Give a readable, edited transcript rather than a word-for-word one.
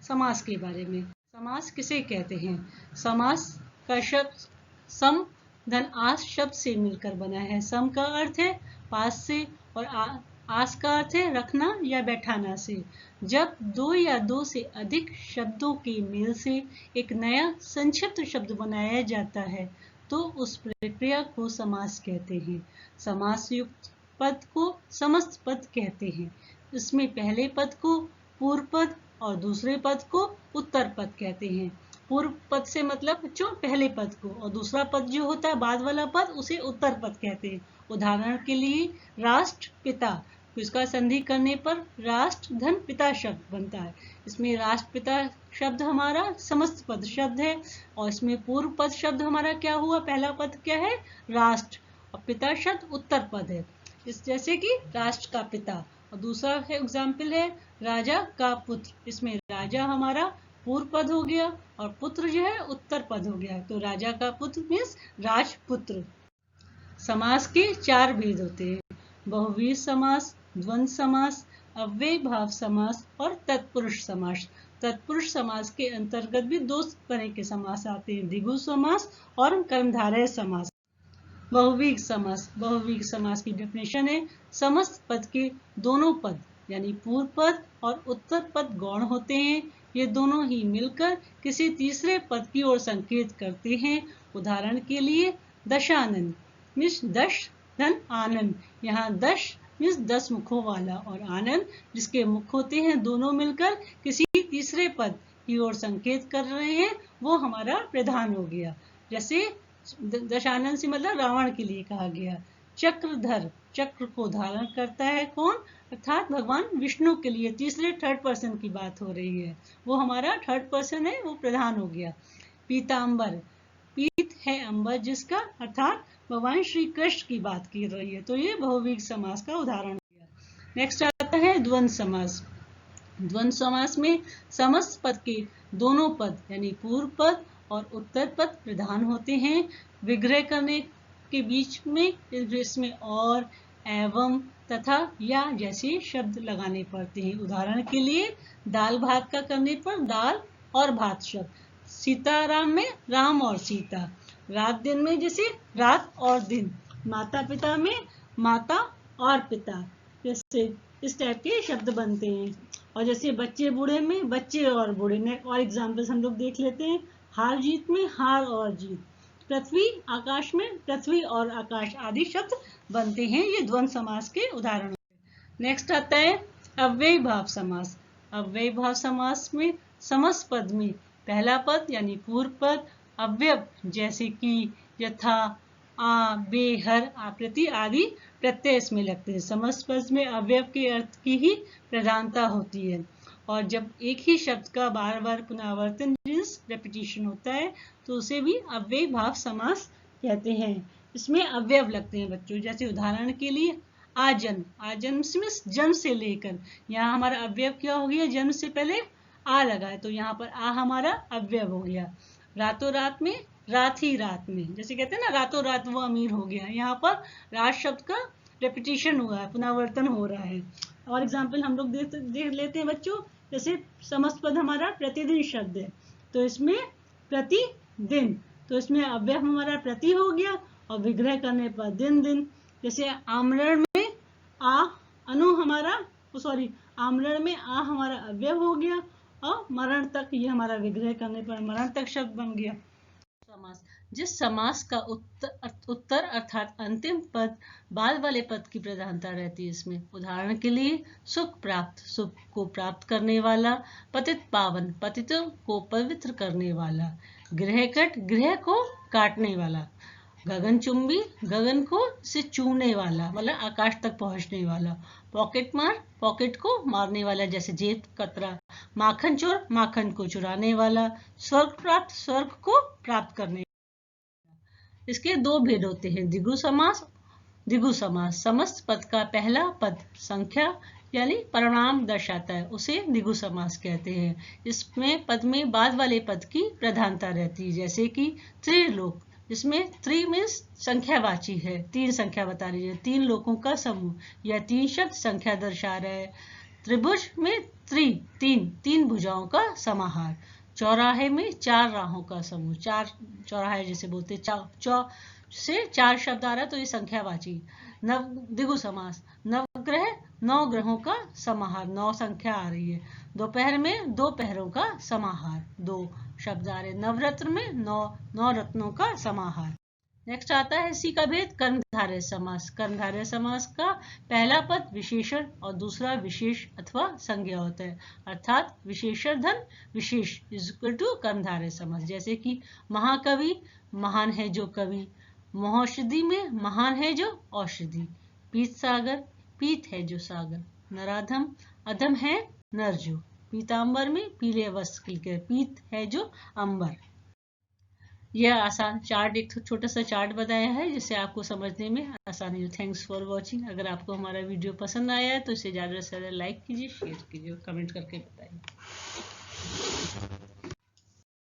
समास के बारे में। समास किसे कहते हैं? समास का शब्द सम धन आस शब्द से मिलकर बना है। सम का अर्थ है पास से और आस का अर्थ है रखना या बैठाना से। जब दो या दो से अधिक शब्दों के मेल से एक नया संक्षिप्त शब्द बनाया जाता है तो उस प्रक्रिया को समास कहते हैं। समास युक्त पद को समस्त पद कहते हैं। इसमें पहले पद को पूर्व पद और दूसरे पद को उत्तर पद कहते हैं। पूर्व पद से मतलब जो पहले पद को, और दूसरा पद जो होता है बाद वाला पद उसे उत्तर पद कहते हैं। उदाहरण के लिए राष्ट्र पिता, तो इसका संधि करने पर राष्ट्र धन पिता शब्द बनता है। इसमें राष्ट्र पिता शब्द हमारा समस्त पद शब्द है और इसमें पूर्व पद शब्द हमारा क्या हुआ? पहला पद क्या है? राष्ट्र, और पिता शब्द उत्तर पद है। इस जैसे कि राष्ट्र का पिता, और दूसरा एग्जाम्पल है राजा का पुत्र। इसमें राजा हमारा पूर्व पद हो गया और पुत्र जो है उत्तर पद हो गया, तो राजा का पुत्र मीन्स राजपुत्र। समास के 4 भेद होते हैं: बहुव्रीहि समास, द्वंद्व समास, अव्यय भाव समास और तत्पुरुष समास। तत्पुरुष समास के अंतर्गत भी 2 तरह के समास आते हैं: द्विगु समास और कर्मधारय समास। बहुव्रीहि समास, बहुव्रीहि समास की डेफिनेशन है समस्त पद के दोनों पद यानी पूर्व पद और उत्तर पद गौण होते हैं। ये दोनों ही मिलकर किसी तीसरे पद की ओर संकेत करते हैं। उदाहरण के लिए दशानन मीन्स दश धन आनंद। यहाँ दश मीन्स 10 मुखों वाला और आनंद जिसके मुख होते हैं, दोनों मिलकर किसी तीसरे पद की ओर संकेत कर रहे हैं, वो हमारा प्रधान हो गया। जैसे दशानन से मतलब रावण के लिए कहा गया। चक्रधर, चक्र को धारण करता है कौन? अर्थात भगवान विष्णु के लिए तीसरे थर्ड पर्सन की बात हो रही है, वो हमारा थर्ड पर्सन है, वो प्रधान हो गया। पीतांबर, पीत है अंबर जिसका, अर्थात भगवान श्री कृष्ण की बात की रही है, तो ये बहुव्रीहि समास का उदाहरण हो गया। नेक्स्ट आता है द्वंद्व समास। द्वंद्व समास में समस्त पद के दोनों पद यानी पूर्व पद और उत्तर पद प्रधान होते हैं। विग्रह करने के बीच में इसमें और, एवं, तथा, या जैसे शब्द लगाने पड़ते हैं। उदाहरण के लिए दाल भात का करने पर दाल और भात शब्द। सीताराम में राम और सीता। रात दिन में जैसे रात और दिन। माता पिता में माता और पिता, जैसे इस टाइप के शब्द बनते हैं। और जैसे बच्चे बूढ़े में बच्चे और बूढ़े में। और एग्जाम्पल्स हम लोग देख लेते हैं। हार जीत में हार और जीत। पृथ्वी आकाश में पृथ्वी और आकाश आदि शब्द बनते हैं। ये द्वंद्व समास के उदाहरण हैं। नेक्स्ट आता है अव्यय भाव समास। अव्यय भाव समास में समस्त पद में पहला पद यानी पूर्व पद अव्यय जैसे कि यथा, आ, बे, हर, आकृति आदि प्रत्यय इसमें लगते हैं। समस्त पद में अव्यय के अर्थ की ही प्रधानता होती है। और जब एक ही शब्द का बार बार पुनरावर्तन रेपिटेशन होता है तो उसे भी अव्यय भाव समास कहते हैं। इसमें अव्यय लगते हैं बच्चों। जैसे उदाहरण के लिए आजन्म, आजन्म में जन्म से लेकर, यहाँ हमारा अव्यय क्या हो गया? जन्म से पहले आ लगा है तो यहाँ पर आ हमारा अव्यय हो गया। रातों रात में रात ही रात में, जैसे कहते हैं ना रातों रात वो अमीर हो गया, यहाँ पर रात शब्द का रेपिटेशन हुआ है, पुनरावर्तन हो रहा है। और एग्जाम्पल हम लोग देख लेते हैं बच्चों। जैसे समस्त पद हमारा प्रतिदिन शब्द है तो इसमें प्रतिदिन, तो इसमें अव्यय हमारा प्रति हो गया और विग्रह करने पर दिन दिन। जैसे आमरण में आ अनु हमारा आमरण में आ हमारा अव्यय हो गया और मरण तक ये हमारा विग्रह करने पर मरण तक शब्द बन गया। समास, जिस समास का उत्तर अर्थात अंतिम पद बाद वाले पद की प्रधानता रहती है इसमें। उदाहरण के लिए सुख प्राप्त, सुख को प्राप्त करने वाला। पतित पावन, पतितों को पवित्र करने वाला। गृहकट, गृह को काटने वाला। गगनचुंबी, गगन को से छूने वाला मतलब आकाश तक पहुंचने वाला। पॉकेट मार, पॉकेट को मारने वाला जैसे जेब कतरा। माखन चोर, माखन को चुराने वाला। स्वर्ग प्राप्त, स्वर्ग को प्राप्त करने वाला। इसके 2 भेद होते हैं, द्विगु समास। द्विगु समास समस्त पद का पहला पद संख्या यानी परिणाम दर्शाता है, उसे द्विगु समास कहते हैं। इसमें पद में बाद वाले पद की प्रधानता रहती है, जैसे कि त्रिलोक, जिसमें त्रि मीन्स संख्यावाची है, 3 संख्या बता रही है, 3 लोगों का समूह। यह 3 शब्द संख्या दर्शा रहा है। त्रिभुज में तीन भुजाओं का समाहार। चौराहे में 4 राहों का समूह। 4 चौराहे जैसे बोलते चौ से 4 शब्द आ रहा है तो ये संख्यावाची। द्विगु समास, नवग्रह 9 ग्रहों का समाहार, 9 संख्या आ रही है। दोपहर में 2 पहरों का समाहार, 2 शब्द आ रहे। नवरत्न में 9 रत्नों का समाहार। नेक्स्ट आता है सी का भेद कर्मधारय समास। कर्मधारय समास का पहला पद विशेषण और दूसरा विशेष अथवा संज्ञा होता है, अर्थात विशेषण धन विशेष इज इक्वल टू कर्मधारय समास। जैसे कि महाकवि, महान है जो कवि। महौषधि में महान है जो औषधि। पीत सागर, पीत है जो सागर। नराधम, अधम है नर जो। पीतांबर में पीले वस्त्र के, पीत है जो अंबर। यह आसान चार्ट, एक छोटा सा चार्ट बताया है जिससे आपको समझने में आसानी हो। Thanks for watching. अगर आपको हमारा वीडियो पसंद आया है तो इसे ज़्यादा से ज़्यादा लाइक कीजिए, शेयर कीजिए और कमेंट करके बताइए।